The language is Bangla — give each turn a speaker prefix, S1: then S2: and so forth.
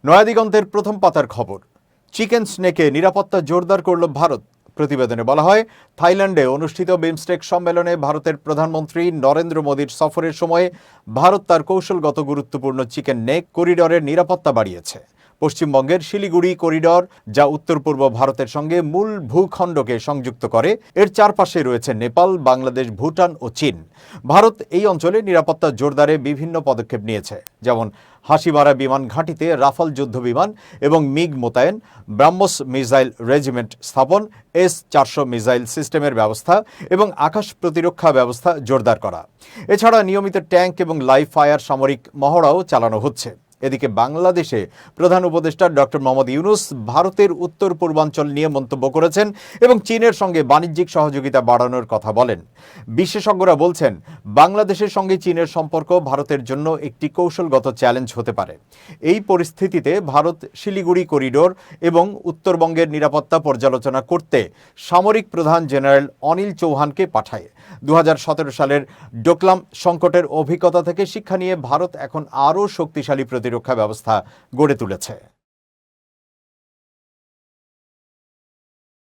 S1: নয়াদিগন্তের প্রথম পাতার খবর, চিকেন স্নেকে নিরাপত্তা জোরদার করল ভারত। প্রতিবেদনে বলা হয়, থাইল্যান্ডে অনুষ্ঠিত বিমস্টেক সম্মেলনে ভারতের প্রধানমন্ত্রী নরেন্দ্র মোদীর সফরের সময় ভারত তার কৌশলগত গুরুত্বপূর্ণ চিকেন নেক করিডরের নিরাপত্তা বাড়িয়েছে। পশ্চিমবঙ্গের শিলিগুড়ি করিডর, যা উত্তর পূর্ব ভারতের সঙ্গে মূল ভূখণ্ডকে সংযুক্ত করে, এর চারপাশে রয়েছে নেপাল, বাংলাদেশ, ভুটান ও চীন। ভারত এই অঞ্চলে নিরাপত্তা জোরদারে বিভিন্ন পদক্ষেপ নিয়েছে, যেমন হাসিমারা বিমান ঘাঁটিতে রাফাল যুদ্ধ বিমান এবং মিগ মোতায়েন, ব্রাহ্মস মিসাইল রেজিমেন্ট স্থাপন, S-400 মিসাইল সিস্টেমের ব্যবস্থা এবং আকাশ প্রতিরক্ষা ব্যবস্থা জোরদার করা। এছাড়া নিয়মিত ট্যাঙ্ক এবং লাইভ ফায়ার সামরিক মহড়াও চালানো হচ্ছে। এদিকে বাংলাদেশে প্রধান উপদেষ্টা ডক্টর মোহাম্মদ ইউনূস ভারতের উত্তর পূর্বাঞ্চল নিয়ে মন্তব্য করেছেন এবং চীনের সঙ্গে বাণিজ্যিক সহযোগিতা বাড়ানোর কথা বলেন। বিশেষজ্ঞরা বলছেন, বাংলাদেশের সঙ্গে চীনের সম্পর্ক ভারতের জন্য একটি কৌশলগত চ্যালেঞ্জ হতে পারে। এই পরিস্থিতিতে ভারত শিলিগুড়ি করিডোর এবং উত্তরবঙ্গের নিরাপত্তা পর্যালোচনা করতে সামরিক প্রধান জেনারেল অনিল চৌহানকে পাঠায়। 2017 সালের ডোকলাম সংকটের অভিজ্ঞতা থেকে শিক্ষা নিয়ে ভারত এখন আরও শক্তিশালী প্রতিরক্ষা ব্যবস্থা গড়ে তুলেছে।